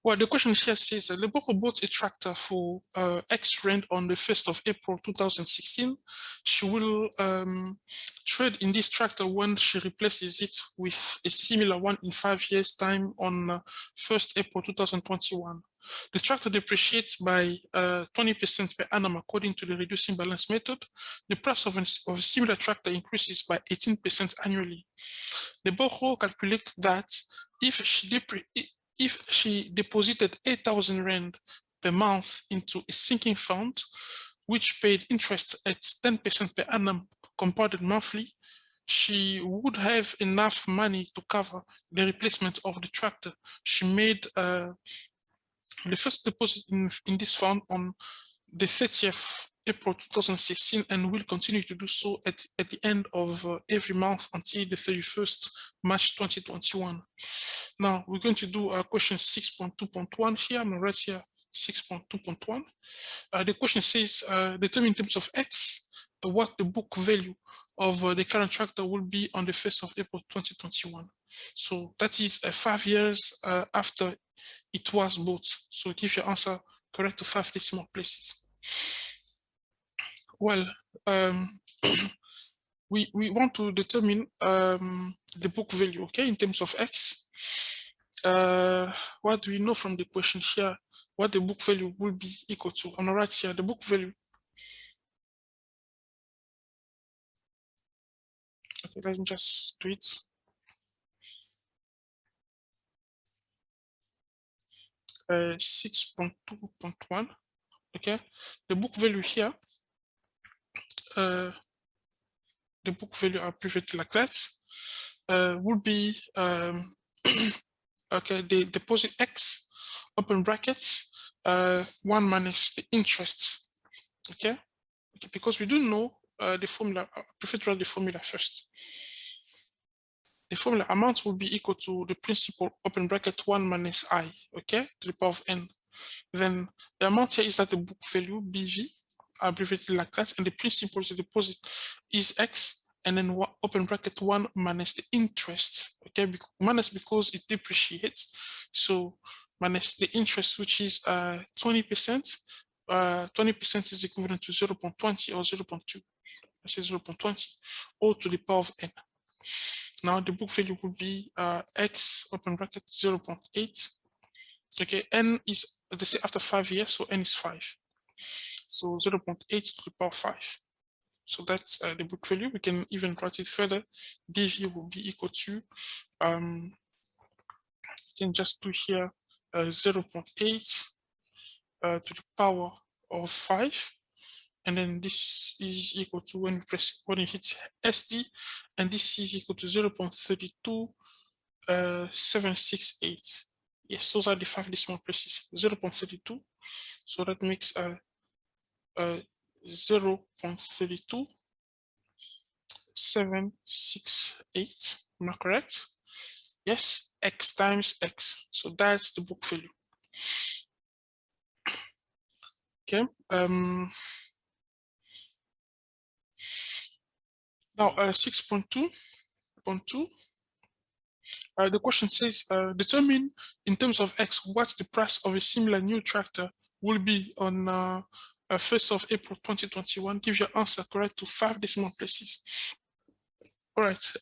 Well, the question here says the borrower bought a tractor for X rand on the 1st of April 2016. She will trade in this tractor when she replaces it with a similar one in 5 years' time on 1st April 2021. The tractor depreciates by 20% per annum according to the reducing balance method. The price of a similar tractor increases by 18% annually. The borrower calculates that if she deposited 8,000 rand per month into a sinking fund, which paid interest at 10% per annum compounded monthly, she would have enough money to cover the replacement of the tractor. She made the first deposit in this fund on the 30th April 2016 and will continue to do so at the end of every month until the 31st March 2021. Now we're going to do question 6.2.1 here. I'm going to write here 6.2.1. The question says determine in terms of X what the book value of the current tractor will be on the 1st of April 2021. So that is 5 years after it was bought. So give your answer correct to 5 decimal places. Well, we want to determine the book value, okay, in terms of X. What do we know from the question here? What the book value will be equal to? On the right here, the book value. Okay, let me just do it. Uh, 6.2.1. Okay, the book value here. The book value are previously like that. Would be okay. The deposit X open brackets 1 minus the interest. Okay, because we do know the formula. I prefer to write the formula first. The formula amount will be equal to the principal open bracket 1 minus I, okay, to the power of n. Then the amount here is that the book value BV, abbreviated like that, and the principal is the deposit is X, and then open bracket 1 minus the interest, okay, minus because it depreciates, so minus the interest, which is 20%. 20% is equivalent to 0.20 or 0.2. I say 0.20, all to the power of n. Now the book value would be X open bracket 0.8. Okay, n is, they say after 5 years, so n is 5. So 0.8 to the power 5. So that's the book value. We can even write it further. BV will be equal to, you can just do here 0.8 to the power of 5. And then this is equal to when you hit SD, and this is equal to 0.32768. Yes, those are the 5 decimal places. 0.32. So that makes 0.32768. Am I correct? Yes, X times X. So that's the book value. Okay. Now 6.2.2. The question says determine in terms of X what the price of a similar new tractor will be on 1st of April 2021. Give your answer correct to 5 decimal places. All right.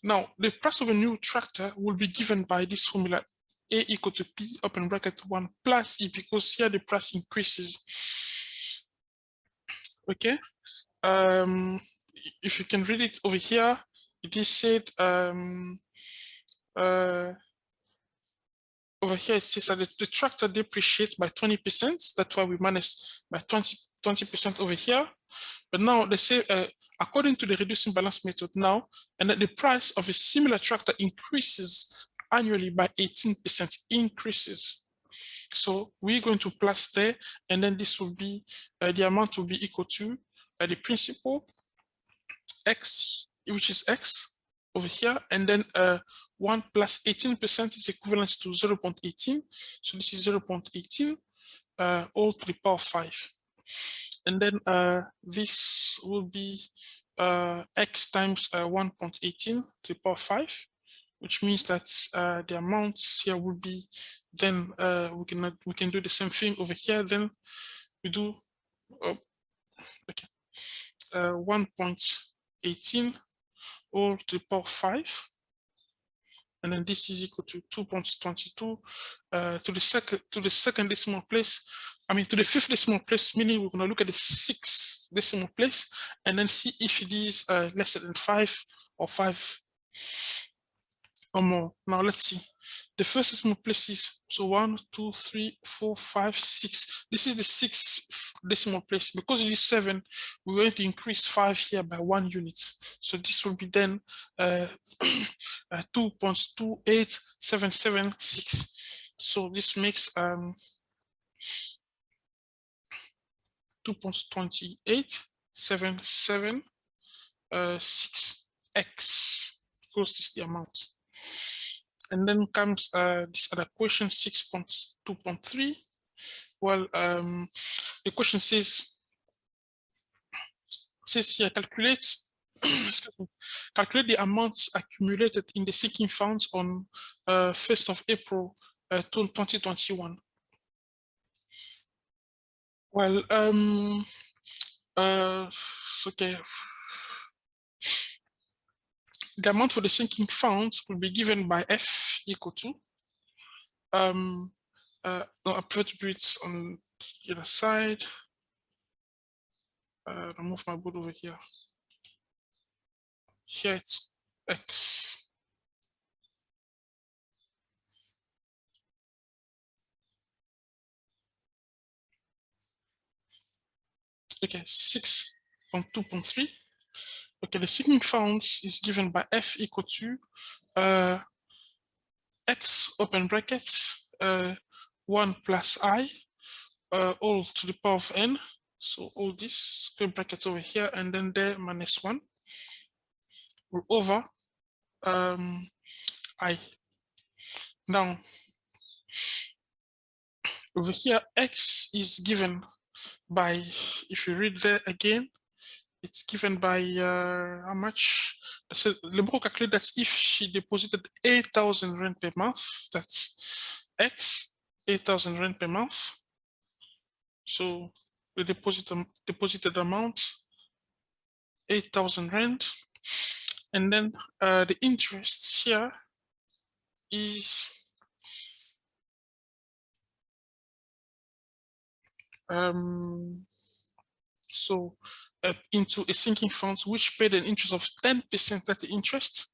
Now the price of a new tractor will be given by this formula: A equal to P open bracket 1 plus E, because here the price increases. Okay, if you can read it over here, it is said over here it says that the tractor depreciates by 20%. That's why we minus by 20% over here. But now they say according to the reducing balance method now, and that the price of a similar tractor increases annually by 18% increases. So we're going to plus there, and then this will be the amount will be equal to the principal X, which is X over here, and then 1 plus 18% is equivalent to 0.18. So this is 0.18 all to the power 5. And then this will be X times 1.18 to the power 5. which means that the amount here will be, then we can do the same thing over here. Then we do 1.18 all to the power 5, and then this is equal to 2.22 to the second decimal place. I mean to the fifth decimal place, meaning we're going to look at the sixth decimal place and then see if it is less than 5 or 5 or more. Now let's see. The first decimal place is, so 1, 2, 3, 4, 5, 6. This is the sixth decimal place. Because it is 7, we're going to increase 5 here by 1 unit. So this will be then 2.28776. So this makes 2.28776 x, because this is the amount. And then comes this other question, 6.2.3. Well, the question says here, calculate the amounts accumulated in the sinking funds on 1st of April 2021. Well, okay. The amount for the sinking funds will be given by F equal to, no, I prefer to do it on the other side. I'll move my board over here. Here it's X. Okay, 6.2.3. Okay, the sinking funds is given by F equal to X open brackets 1 plus I all to the power of N. So all this square brackets over here and then there minus 1 over I. Now over here X is given by, if you read there again, it's given by how much? So Lebro calculate that if she deposited 8,000 rand per month, that's X, 8,000 rand per month. So the deposited amount, 8,000 rand. And then the interest here is into a sinking fund which paid an interest of 10%, that's the interest,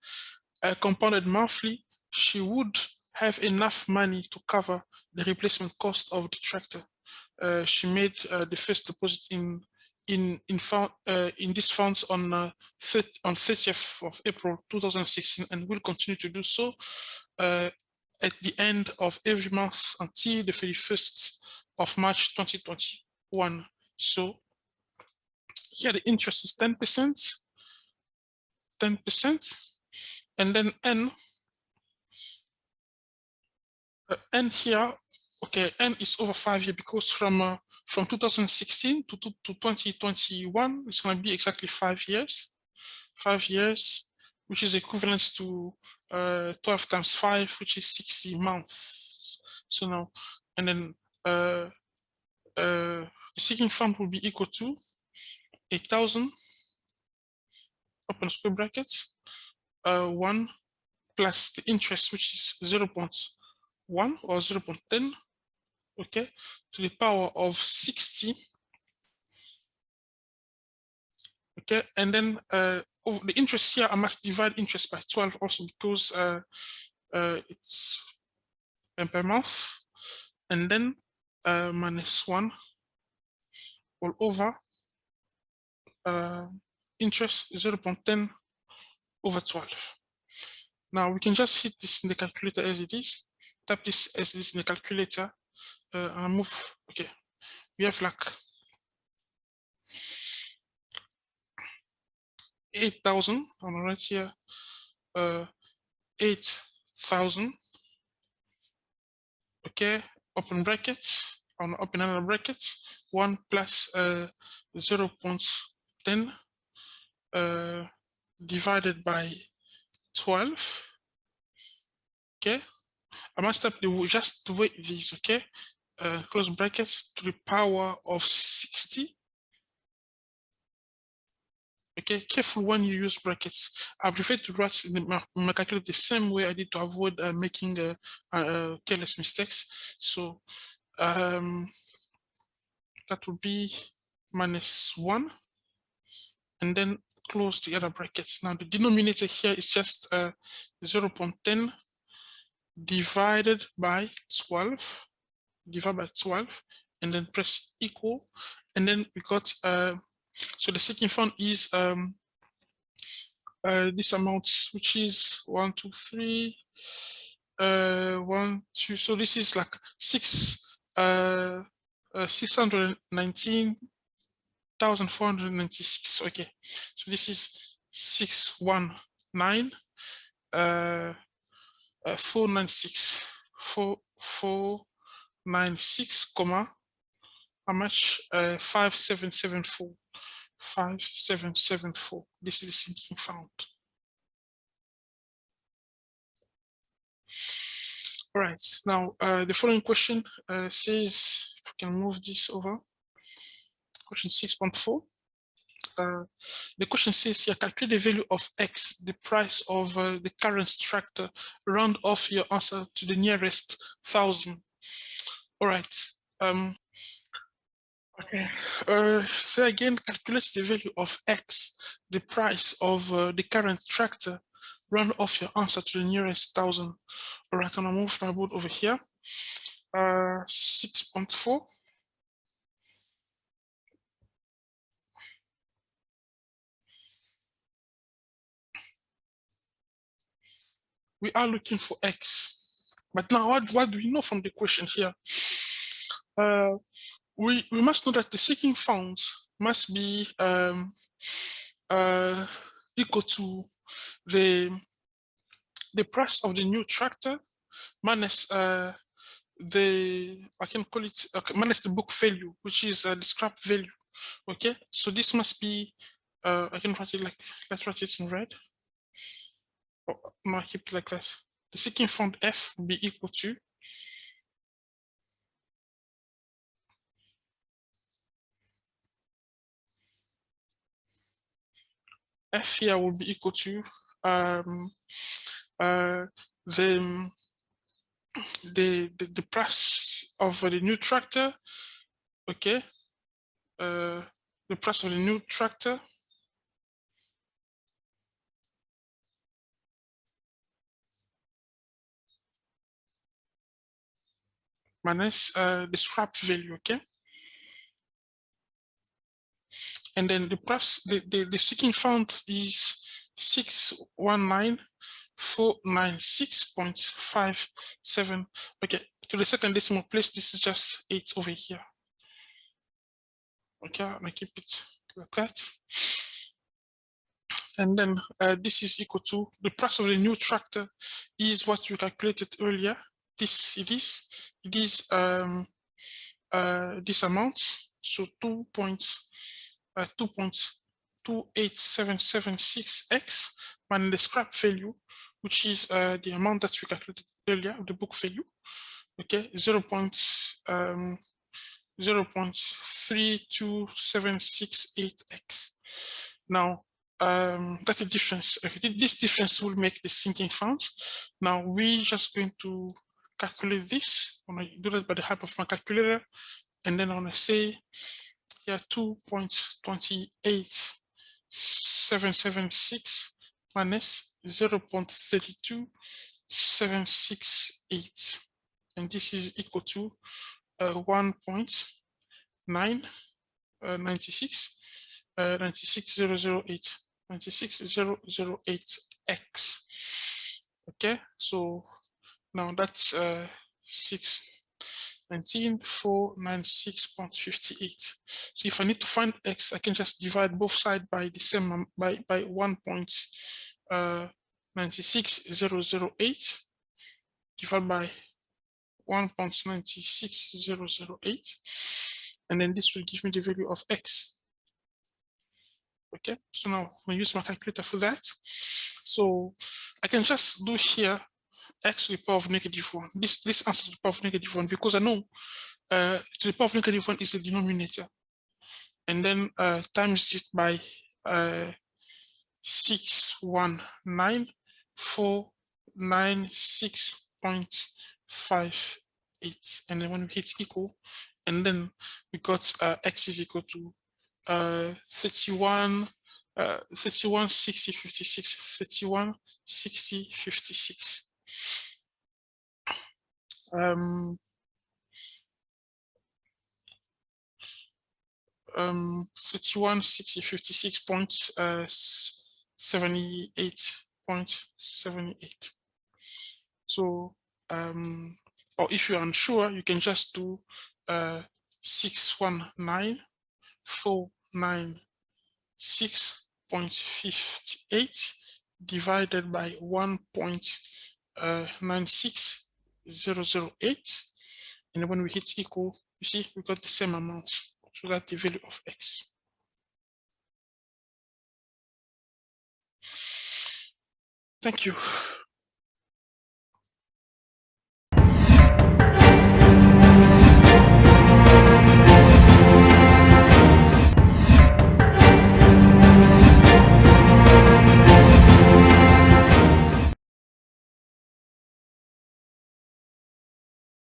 compounded monthly, she would have enough money to cover the replacement cost of the tractor. She made the first deposit in this funds on 30th of April 2016 and will continue to do so at the end of every month until the 31st of March 2021. So here the interest is 10%, and then N here, okay, N is over 5 years because from 2016 to 2021, it's going to be exactly 5 years. 5 years, which is equivalent to 12 times 5, which is 60 months. So now, and then the sinking fund will be equal to 8,000 open square brackets 1 plus the interest, which is 0.1 or 0.10, okay, to the power of 60, okay, and then over the interest here I must divide interest by 12 also because it's per month, and then minus 1 all over interest 0.10 over 12. Now we can just hit this in the calculator as it is, tap this as it is in the calculator, and move. Okay, we have like 8,000. I'm gonna write here 8,000. Okay, open brackets. I'm gonna open another bracket. 1 plus 0.10 divided by 12. okay? I must have just wait these, okay? Close brackets to the power of 60. Okay, careful when you use brackets. I prefer to write my calculator the same way I did to avoid making careless mistakes. So that would be -1, and then close the other brackets. Now the denominator here is just 0.10 divided by 12, and then press equal, and then we got so the second fund is this amount, which is 1, 2, 3, 1, 2. So this is like 619,496. Okay, so this is 619 496 496, comma, how much? 5774. 5774. This is the sinking fund. All right, now the following question says, if we can move this over, question 6.4. The question says here, calculate the value of X, the price of the current tractor, round off your answer to the nearest 1,000. All right. Okay. So again, calculate the value of X, the price of the current tractor, round off your answer to the nearest 1,000. All right, I'm gonna move my board over here. 6.4. We are looking for X. But now what do we know from the question here? We must know that the seeking funds must be equal to the price of the new tractor minus I can call it minus the book value, which is the scrap value. Okay, so this must be I can write it like, let's write it in red. Oh, no, keep it like that. The seeking fund F will be equal to F here will be equal to the price of the new tractor. Okay, the price of the new tractor minus the scrap value. Okay, and then the price, the seeking fund is 619,496.57. Okay, to the second decimal place, this is just 8 over here. Okay, I'm gonna keep it like that. And then this is equal to the price of the new tractor is what you calculated earlier. It is this amount, so 2.28776x minus the scrap value, which is the amount that we calculated earlier, the book value. Okay, 0.32768x. Now that's a difference. Okay, this difference will make the sinking funds. Now we're just going to calculate this. I'm going to do that by the help of my calculator, and then I'm going to say here 2.28776 minus 0.32768, and this is equal to 1.996 96008 96008x. Okay, so now that's 619,496.58. So if I need to find x, I can just divide both sides by the same by 1.96008 divided by 1.96008, and then this will give me the value of x. Okay, so now I use my calculator for that. So I can just do here x to the power of -1. This answer to the power of -1 because I know to the power of -1 is the denominator, and then times it by 619,496.58, and then when we hit equal, and then we got x is equal to 31 60 56 31 60 56. 31 60 56.78.78. So or if you're unsure, you can just do 619,496.58 divided by 1.96008, and when we hit equal, you see we got the same amount. So that's the value of x. Thank you.